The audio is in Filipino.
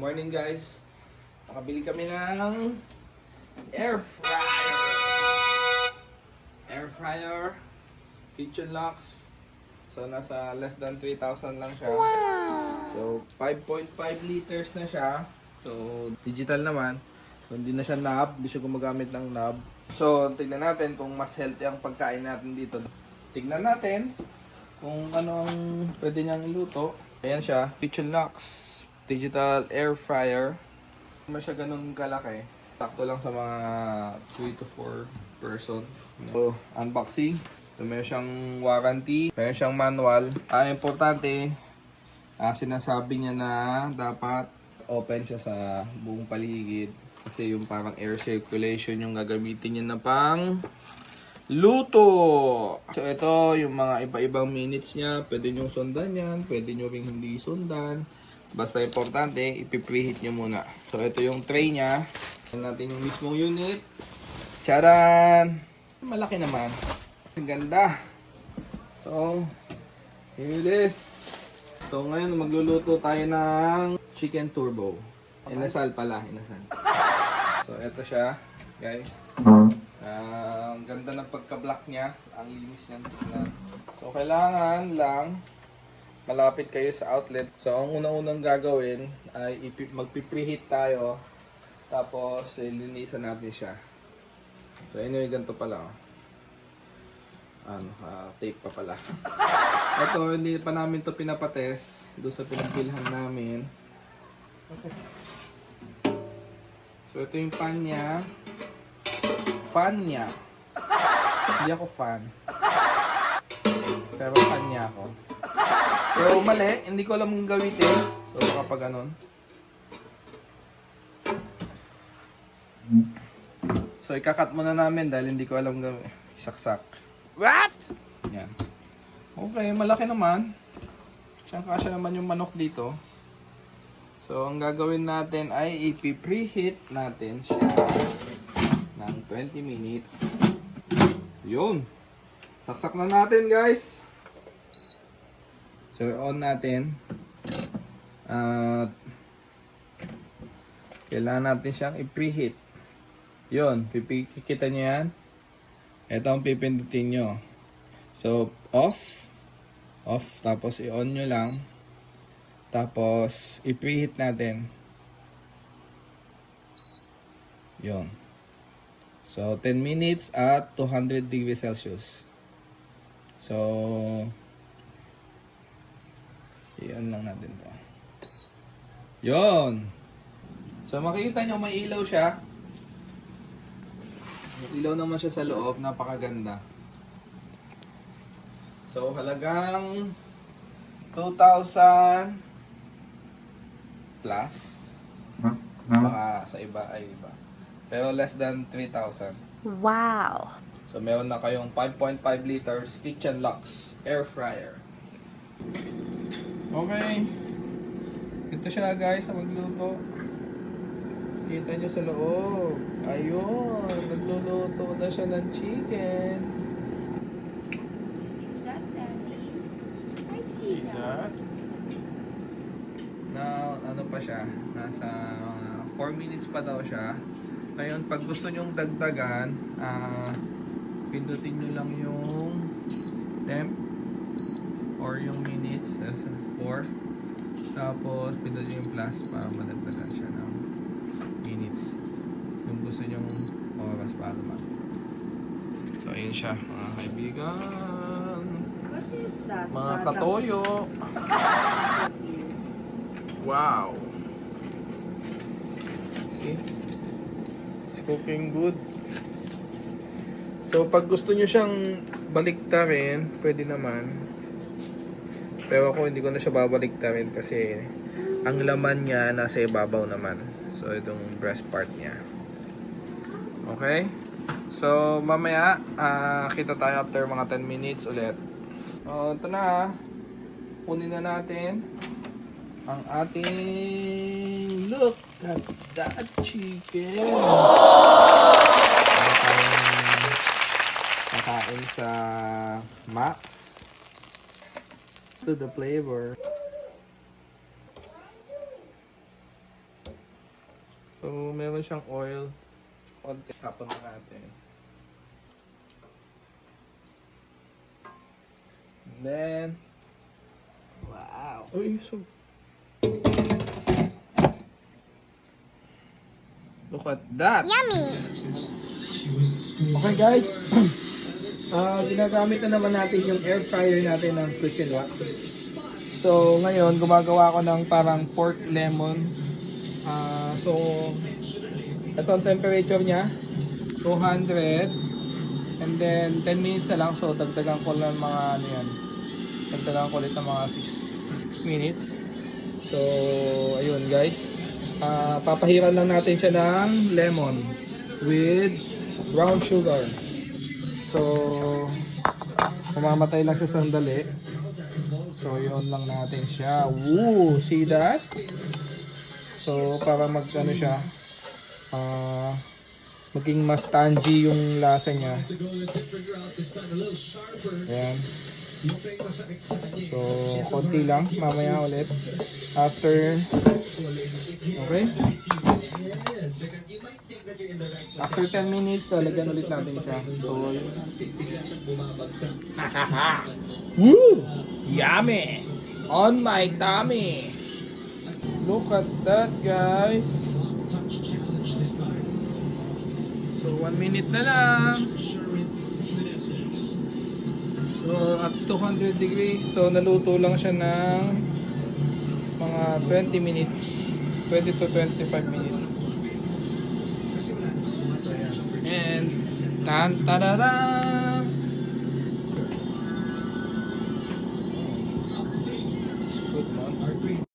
Morning guys. Nakabili kami ng air fryer. Air fryer, kitchen locks. So nasa less than 3,000 lang siya. So 5.5 liters na siya. So digital naman. So hindi na siya knob, hindi siya gumagamit ng knob. So tignan natin kung mas healthy ang pagkain natin dito. Tignan natin kung ano ang pwede niyang iluto. Ayan siya, kitchen locks. Digital air fryer. Hindi siya ganun kalaki. Sakto lang sa mga 3 to 4 person. So, unboxing. So, meron siyang warranty. Meron siyang manual. Importante, sinasabi niya na dapat open siya sa buong paligid. Kasi yung parang air circulation yung gagamitin niya na pang luto. So, ito yung mga iba-ibang minutes niya. Pwede nyo sundan yan. Pwede nyo ring hindi sundan. Basta importante, ipipreheat nyo muna. So, ito yung tray niya. Tignan natin yung mismong unit. Charan! Malaki naman. Ang ganda. So, here it is. So, ngayon magluluto tayo ng chicken turbo. Inasal pala, inasal. So, ito siya, guys. Ang ganda ng pagka-black niya. Ang linis niya. So, kailangan lang malapit kayo sa outlet. So, ang unang-unang gagawin ay magpipreheat tayo. Tapos, linisan natin siya. So, anyway, ganito pala. Tape pa pala. Ito, hindi pa namin to pinapates. Doon sa pinagbilhan namin. Okay. So, ito yung pan niya. Fan niya. Hindi ako fan. Pero fan niya ako. So, mali. Hindi ko alam kung gawitin. So, kapag ganun. So, ikakat muna namin dahil hindi ko alam gawin. Isaksak. What? Yan. Okay, malaki naman. Kasya naman yung manok dito. So, ang gagawin natin ay ipipreheat natin siya ng 20 minutes. Yun. Saksak na natin, guys. So, on natin. At kailangan natin siyang i-preheat. Yun. Kikita nyo yan. Ito ang pipindutin nyo. So, off. Off. Tapos, i-on nyo lang. Tapos, i-preheat natin. Yun. So, 10 minutes at 200 degrees Celsius. So, i-on lang natin to. Yun. So, makikita nyo may ilaw siya. May ilaw naman siya sa loob. Napakaganda. So, halagang 2,000 plus. Baka sa iba ay iba. Pero less than 3,000. Wow! So, meron na kayong 5.5 liters kitchen locks air fryer. Okay. Ito siya, guys, sa magluto. Kita nyo sa loob. Ayun. Nagluluto na siya ng chicken. See that, Daddy? I see That. Now, ano pa siya? Nasa 4 minutes pa daw siya. Ngayon, pag gusto nyong dagdagan, pindutin nyo lang yung temp or yung minutes as 4. Tapos, pindutin yung plus para madagdagan siya ng minutes. Kung gusto nyong oras para mag. So, ayun siya, mga kaibigan. What is that? Mga katoyo. Wow. See? It's cooking good. So, pag gusto nyo siyang baliktarin, pwede naman. Pero ako hindi ko na siya babaliktarin kasi ang laman niya nasa ibabaw naman. So, itong breast part niya. Okay? So, mamaya, kita tayo after mga 10 minutes ulit. Ito na. Kunin na natin ang ating look at that chicken. Kakain sa Max. To the flavor. So, meron siyang oil. Konti. Tapon na natin. And then, Wow. uy, so, look at that! Okay guys, ginagamit na naman natin yung air fryer natin ng Kitchen Wax. So ngayon, gumagawa ko ng parang pork lemon. So, ito ang temperature niya, 200. And then, 10 minutes na lang. So, dagdagan ko lang mga ano yan. Dagdagan ko ulit ng mga 6 minutes. So, ayun guys. Papahiran lang natin siya ng lemon with brown sugar. So, mamamatay lang siya sandali. So, yun lang natin siya. Woo! See that? So, para mag-ano siya, maging mas tangy yung lasa niya. Ayan. So, konti lang. Mamaya ulit. After, okay? After 10 minutes, lalagyan ulit natin siya. So, woo! Yummy! On my tummy! Look at that, guys! So, 1 minute na lang. So, at 200 degrees. So, naluto lang siya ng mga 20 minutes. 20 to 25 minutes. And, tan-tararan!